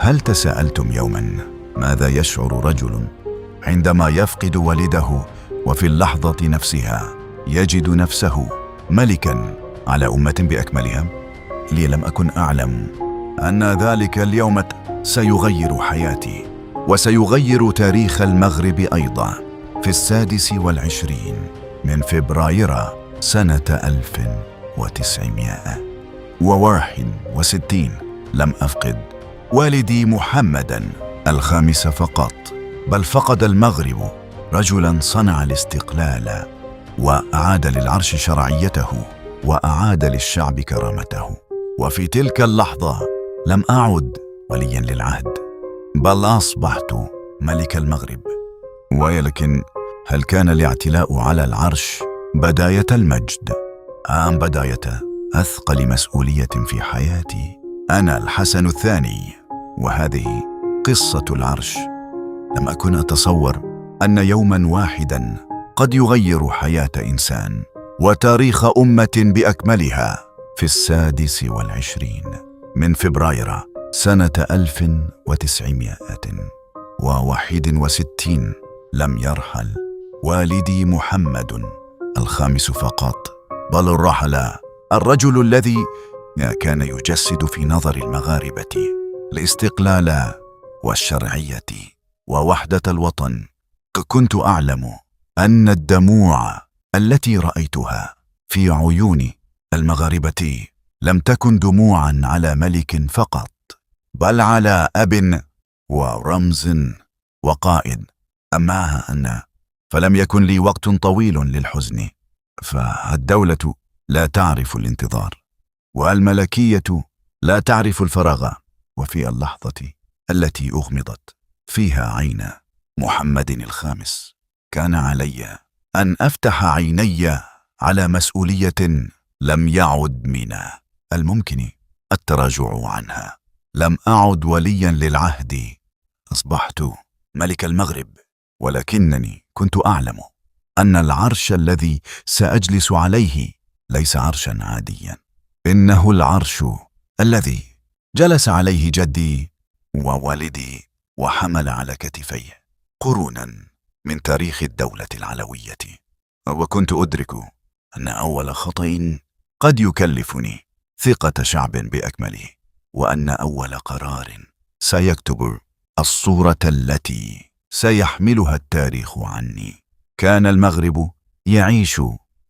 هل تساءلتم يوما ماذا يشعر رجل عندما يفقد والده وفي اللحظة نفسها يجد نفسه ملكا على أمة بأكملها؟ لي لم أكن أعلم أن ذلك اليوم سيغير حياتي وسيغير تاريخ المغرب أيضا. في 26 من فبراير سنة 1961 لم أفقد والدي محمدا الخامس فقط، بل فقد المغرب رجلا صنع الاستقلال وأعاد للعرش شرعيته وأعاد للشعب كرامته. وفي تلك اللحظة لم أعد وليا للعهد، بل أصبحت ملك المغرب. ولكن هل كان الاعتلاء على العرش بداية المجد أم بداية أثقل مسؤولية في حياتي؟ أنا الحسن الثاني، وهذه قصة العرش. لم أكن أتصور أن يوما واحدا قد يغير حياة إنسان وتاريخ أمة بأكملها. في 26 من فبراير سنة 1961 لم يرحل والدي محمد الخامس فقط، بل رحل الرجل الذي كان يجسد في نظر المغاربة الاستقلال والشرعية ووحدة الوطن. كنت أعلم أن الدموع التي رأيتها في عيون المغاربة لم تكن دموعا على ملك فقط، بل على أب ورمز وقائد. أما أنا فلم يكن لي وقت طويل للحزن، فالدولة لا تعرف الانتظار والملكية لا تعرف الفراغ. وفي اللحظة التي أغمضت فيها عين محمد الخامس كان علي أن أفتح عيني على مسؤولية لم يعد من الممكن التراجع عنها. لم أعد وليا للعهد، أصبحت ملك المغرب. ولكنني كنت أعلم أن العرش الذي سأجلس عليه ليس عرشا عاديا، إنه العرش الذي جلس عليه جدي ووالدي وحمل على كتفيه قرونا من تاريخ الدولة العلوية. وكنت أدرك أن أول خطأ قد يكلفني ثقة شعب بأكمله، وأن أول قرار سيكتب الصورة التي سيحملها التاريخ عني. كان المغرب يعيش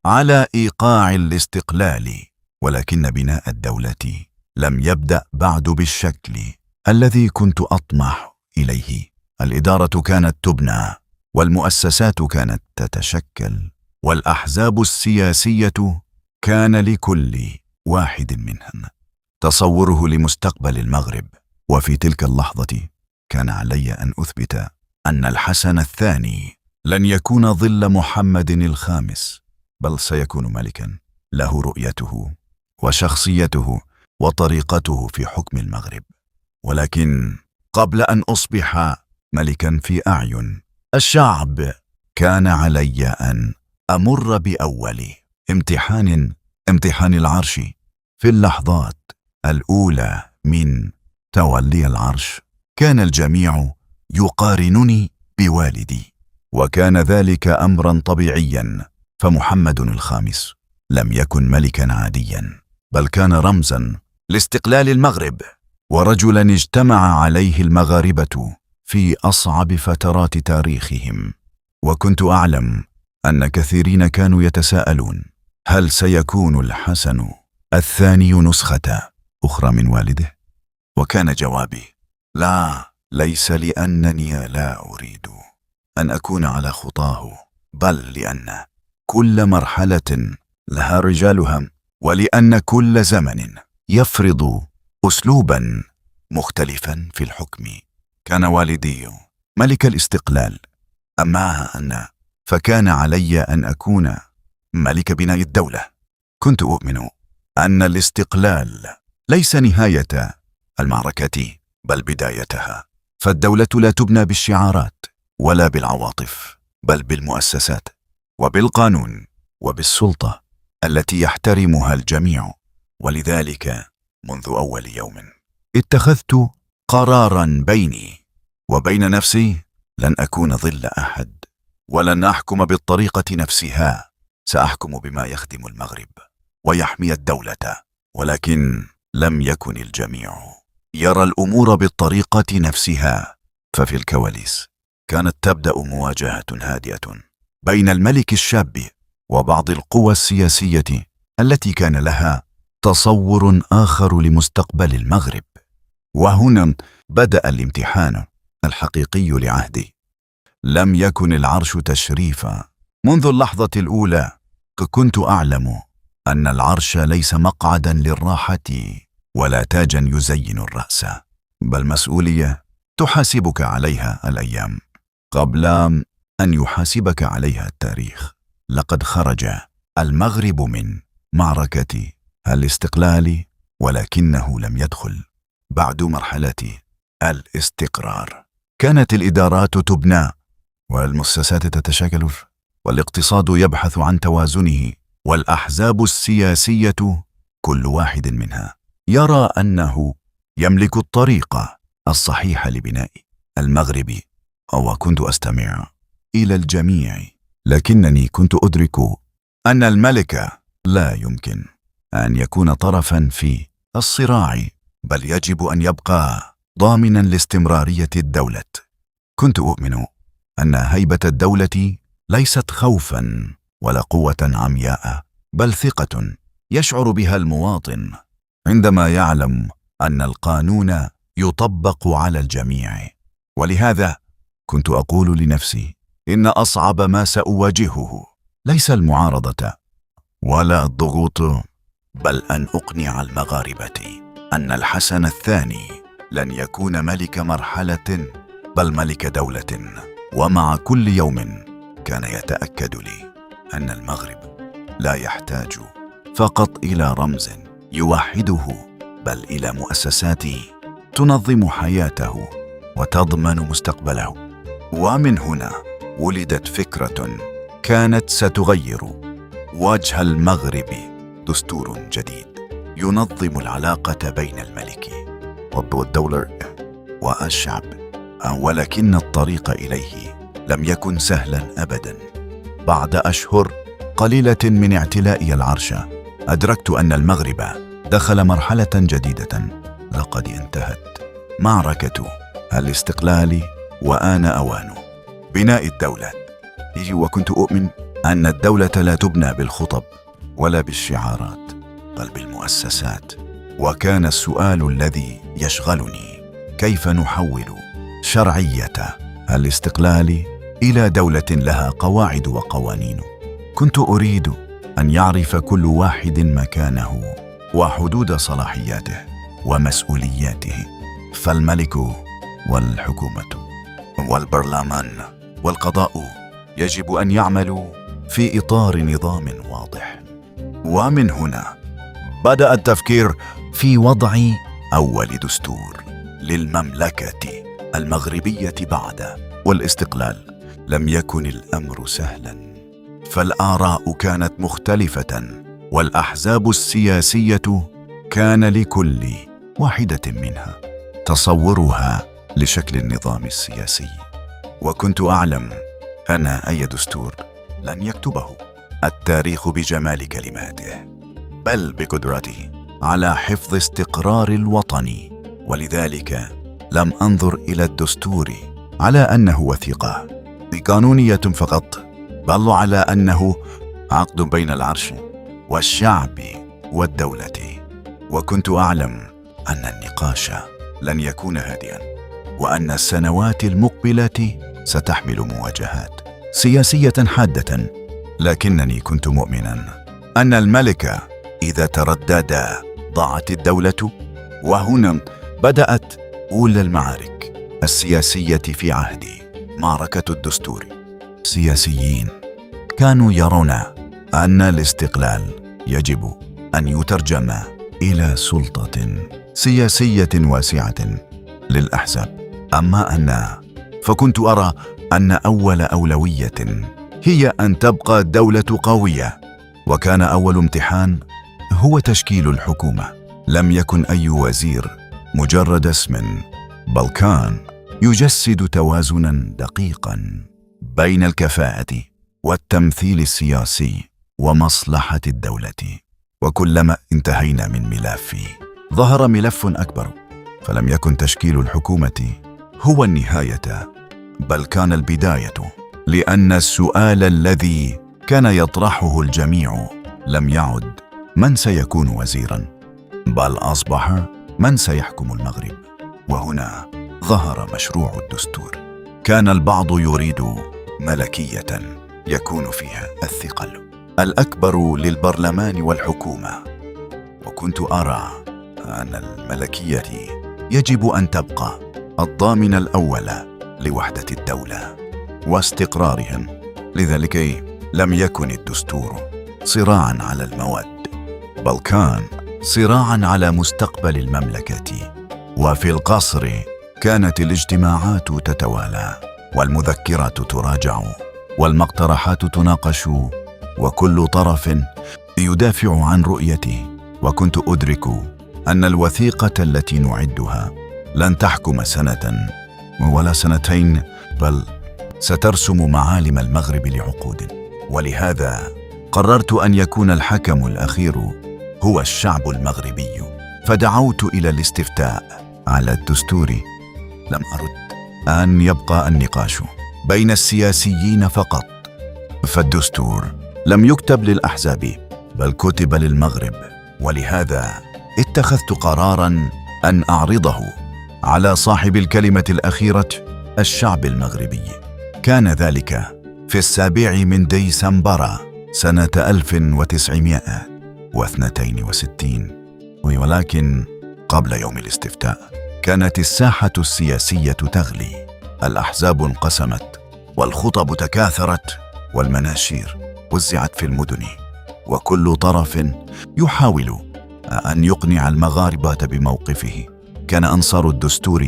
على إيقاع الاستقلال، ولكن بناء الدولة لم يبدأ بعد بالشكل الذي كنت أطمح إليه. الإدارة كانت تبنى، والمؤسسات كانت تتشكل، والأحزاب السياسية كان لكل واحد منهم تصوره لمستقبل المغرب. وفي تلك اللحظة كان علي أن أثبت أن الحسن الثاني لن يكون ظل محمد الخامس، بل سيكون ملكا له رؤيته وشخصيته وطريقته في حكم المغرب. ولكن قبل أن أصبح ملكا في أعين الشعب كان علي أن أمر بأول امتحان العرش. في اللحظات الأولى من تولي العرش كان الجميع يقارنني بوالدي، وكان ذلك أمرا طبيعيا، فمحمد الخامس لم يكن ملكا عاديا، بل كان رمزا لاستقلال المغرب، ورجلا اجتمع عليه المغاربة في أصعب فترات تاريخهم. وكنت أعلم أن كثيرين كانوا يتساءلون: هل سيكون الحسن الثاني نسخة أخرى من والده؟ وكان جوابي: لا، ليس لأنني لا أريد أن أكون على خطاه، بل لأن كل مرحلة لها رجالها، ولأن كل زمن يفرض أسلوبا مختلفا في الحكم. كان والدي ملك الاستقلال، أما أنا فكان علي أن أكون ملك بناء الدولة. كنت أؤمن أن الاستقلال ليس نهاية المعركة، بل بدايتها. فالدولة لا تبنى بالشعارات ولا بالعواطف، بل بالمؤسسات وبالقانون وبالسلطة التي يحترمها الجميع. ولذلك منذ أول يوم اتخذت قراراً بيني وبين نفسي. لن أكون ظل أحد، ولن أحكم بالطريقة نفسها. سأحكم بما يخدم المغرب ويحمي الدولة. ولكن لم يكن الجميع يرى الأمور بالطريقة نفسها. ففي الكواليس كانت تبدأ مواجهة هادئة بين الملك الشاب وبعض القوى السياسية التي كان لها تصور آخر لمستقبل المغرب. وهنا بدأ الامتحان الحقيقي لعهدي. لم يكن العرش تشريفا. منذ اللحظة الأولى كنت أعلم أن العرش ليس مقعدا للراحة ولا تاجا يزين الرأس، بل مسؤولية تحاسبك عليها الأيام قبل أن يحاسبك عليها التاريخ. لقد خرج المغرب من معركة الاستقلال، ولكنه لم يدخل بعد مرحلة الاستقرار. كانت الإدارات تبنى والمؤسسات تتشكل والاقتصاد يبحث عن توازنه، والأحزاب السياسية كل واحد منها يرى أنه يملك الطريق الصحيح لبناء المغرب. وكنت أستمع إلى الجميع، لكنني كنت أدرك أن الملك لا يمكن أن يكون طرفا في الصراع، بل يجب أن يبقى ضامنا لاستمرارية الدولة. كنت أؤمن أن هيبة الدولة ليست خوفا ولا قوة عمياء، بل ثقة يشعر بها المواطن عندما يعلم أن القانون يطبق على الجميع. ولهذا كنت أقول لنفسي إن أصعب ما سأواجهه ليس المعارضة ولا الضغوط، بل أن أقنع المغاربة أن الحسن الثاني لن يكون ملك مرحلة بل ملك دولة. ومع كل يوم كان يتأكد لي أن المغرب لا يحتاج فقط إلى رمز يوحده، بل إلى مؤسسات تنظم حياته وتضمن مستقبله. ومن هنا ولدت فكرة كانت ستغير وجه المغرب: دستور جديد ينظم العلاقة بين الملك والدولة والشعب. ولكن الطريق إليه لم يكن سهلا أبدا. بعد أشهر قليلة من اعتلائي العرش أدركت أن المغرب دخل مرحلة جديدة. لقد انتهت معركة الاستقلال وآن أوان بناء الدولة. وكنت أؤمن أن الدولة لا تبنى بالخطب ولا بالشعارات، بل بالمؤسسات. وكان السؤال الذي يشغلني: كيف نحول شرعية الاستقلال إلى دولة لها قواعد وقوانين؟ كنت أريد أن يعرف كل واحد مكانه وحدود صلاحياته ومسؤولياته. فالملك والحكومة والبرلمان والقضاء يجب أن يعملوا في إطار نظام واضح. ومن هنا بدأ التفكير في وضع أول دستور للمملكة المغربية بعد والاستقلال. لم يكن الأمر سهلا، فالآراء كانت مختلفة، والأحزاب السياسية كان لكل واحدة منها تصورها لشكل النظام السياسي. وكنت أعلم أن أي دستور لن يكتبه التاريخ بجمال كلماته، بل بقدرته على حفظ استقرار الوطن. ولذلك لم أنظر إلى الدستور على أنه وثيقة قانونية فقط، بل على أنه عقد بين العرش والشعب والدولة. وكنت أعلم أن النقاش لن يكون هادئا، وأن السنوات المقبلة ستحمل مواجهات سياسية حادة. لكنني كنت مؤمنا أن الملك إذا تردد ضاعت الدولة. وهنا بدأت أولى المعارك السياسية في عهدي، معركة الدستور. سياسيين كانوا يرون أن الاستقلال يجب أن يترجم إلى سلطة سياسية واسعة للأحزاب. أما أنا فكنت أرى أن أول أولوية هي أن تبقى الدولة قوية. وكان أول امتحان هو تشكيل الحكومة. لم يكن أي وزير مجرد اسم، بل كان يجسد توازنا دقيقا بين الكفاءة والتمثيل السياسي ومصلحة الدولة. وكلما انتهينا من ملف ظهر ملف أكبر، فلم يكن تشكيل الحكومة هو النهاية، بل كان البداية، لأن السؤال الذي كان يطرحه الجميع لم يعد من سيكون وزيرا، بل أصبح من سيحكم المغرب. وهنا ظهر مشروع الدستور. كان البعض يريد ملكية يكون فيها الثقل الأكبر للبرلمان والحكومة، وكنت أرى أن الملكية يجب أن تبقى الضامن الأول لوحدة الدولة واستقرارهم. لذلك لم يكن الدستور صراعاً على المواد، بل كان صراعاً على مستقبل المملكة. وفي القصر كانت الاجتماعات تتوالى، والمذكرات تراجع، والمقترحات تناقش، وكل طرف يدافع عن رؤيته. وكنت أدرك أن الوثيقة التي نعدها لن تحكم سنة ولا سنتين، بل سترسم معالم المغرب لعقود. ولهذا قررت أن يكون الحكم الأخير هو الشعب المغربي، فدعوت إلى الاستفتاء على الدستور. لم أرد أن يبقى النقاش بين السياسيين فقط، فالدستور لم يكتب للأحزاب بل كتب للمغرب. ولهذا اتخذت قراراً أن أعرضه على صاحب الكلمة الأخيرة، الشعب المغربي. كان ذلك في 7 ديسمبر سنة 1962. ولكن قبل يوم الاستفتاء كانت الساحة السياسية تغلي، الأحزاب انقسمت، والخطب تكاثرت، والمناشير وزعت في المدن، وكل طرف يحاول أن يقنع المغاربة بموقفه. كان أنصار الدستور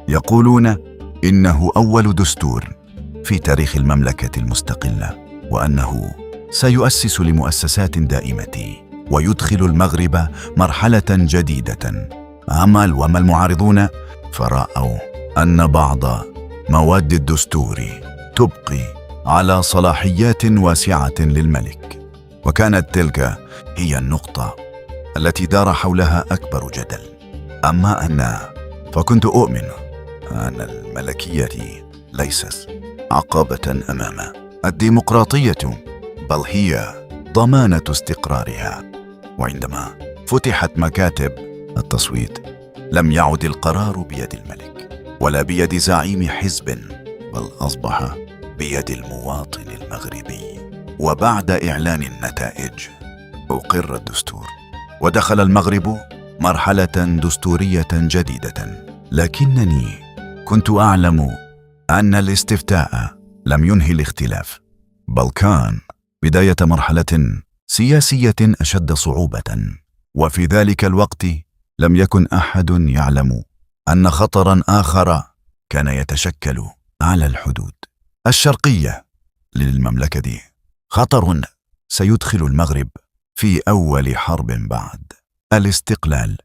يقولون إنه أول دستور في تاريخ المملكة المستقلة، وأنه سيؤسس لمؤسسات دائمة ويدخل المغرب مرحلة جديدة. أما المعارضون فرأوا أن بعض مواد الدستور تبقي على صلاحيات واسعة للملك، وكانت تلك هي النقطة التي دار حولها أكبر جدل. أما أنا فكنت أؤمن أن الملكية ليست عقبة أمام الديمقراطية، بل هي ضمانة استقرارها. وعندما فتحت مكاتب التصويت لم يعد القرار بيد الملك ولا بيد زعيم حزب، بل أصبح بيد المواطن المغربي. وبعد إعلان النتائج أقر الدستور، ودخل المغرب مرحلة دستورية جديدة. لكنني كنت أعلم أن الاستفتاء لم ينهي الاختلاف، بل كان بداية مرحلة سياسية أشد صعوبة. وفي ذلك الوقت لم يكن أحد يعلم أن خطراً آخر كان يتشكل على الحدود الشرقية للمملكة، خطر سيدخل المغرب في أول حرب بعد الاستقلال.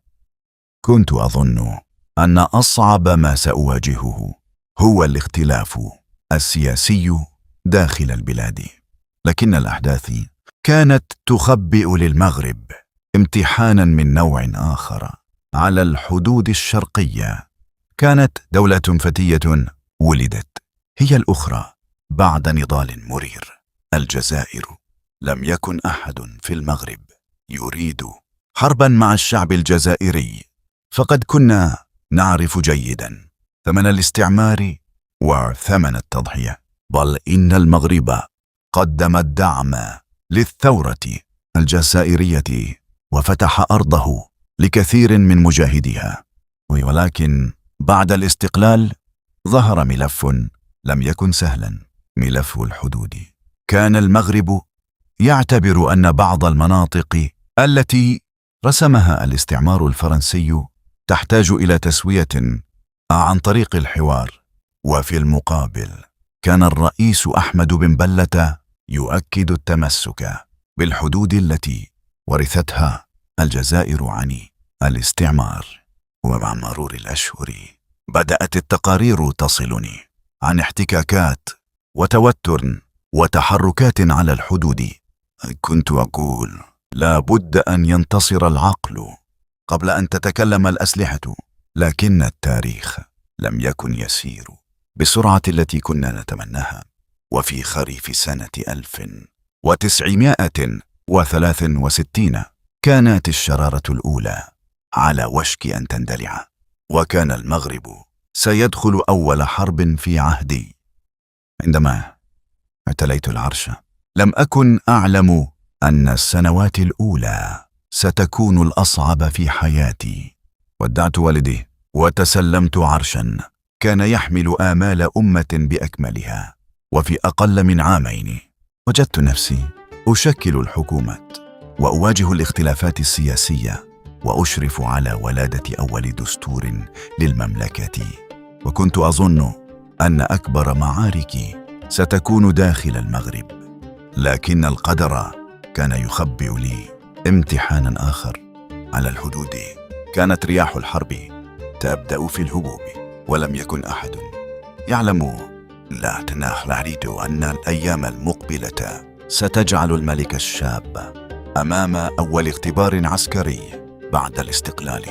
كنت أظن أن أصعب ما سأواجهه هو الاختلاف السياسي داخل البلاد، لكن الأحداث كانت تخبئ للمغرب امتحانا من نوع آخر على الحدود الشرقية. كانت دولة فتية ولدت هي الأخرى بعد نضال مرير، الجزائر. لم يكن أحد في المغرب يريد حربا مع الشعب الجزائري، فقد كنا نعرف جيدا ثمن الاستعمار وثمن التضحية، بل إن المغرب قدم الدعم للثورة الجزائرية وفتح أرضه لكثير من مجاهديها. ولكن بعد الاستقلال ظهر ملف لم يكن سهلا، ملف الحدود. كان المغرب يعتبر أن بعض المناطق التي رسمها الاستعمار الفرنسي تحتاج إلى تسوية عن طريق الحوار، وفي المقابل كان الرئيس أحمد بن بلة يؤكد التمسك بالحدود التي ورثتها الجزائر عن الاستعمار. ومع مرور الأشهر بدأت التقارير تصلني عن احتكاكات وتوتر وتحركات على الحدود. كنت أقول: لا بد أن ينتصر العقل قبل أن تتكلم الأسلحة. لكن التاريخ لم يكن يسير بالسرعة التي كنا نتمناها. وفي خريف سنة 1963 كانت الشرارة الأولى على وشك أن تندلع، وكان المغرب سيدخل أول حرب في عهدي. عندما اعتليت العرش لم أكن أعلم أن السنوات الأولى ستكون الأصعب في حياتي. ودعت والدي وتسلمت عرشا كان يحمل آمال أمة بأكملها. وفي أقل من عامين وجدت نفسي أشكل الحكومة وأواجه الاختلافات السياسية وأشرف على ولادة أول دستور للمملكة. وكنت أظن أن أكبر معاركي ستكون داخل المغرب، لكن القدر كان يخبئ لي امتحانا آخر على الحدود. كانت رياح الحرب تبدأ في الهبوب، ولم يكن أحد يعلم لا تناهلت أن الأيام المقبلة ستجعل الملك الشاب أمام أول اختبار عسكري بعد الاستقلال.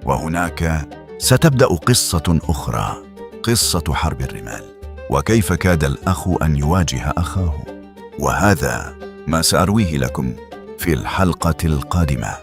وهناك ستبدأ قصة أخرى، قصة حرب الرمال، وكيف كاد الأخ أن يواجه أخاه. وهذا ما سأرويه لكم في الحلقة القادمة.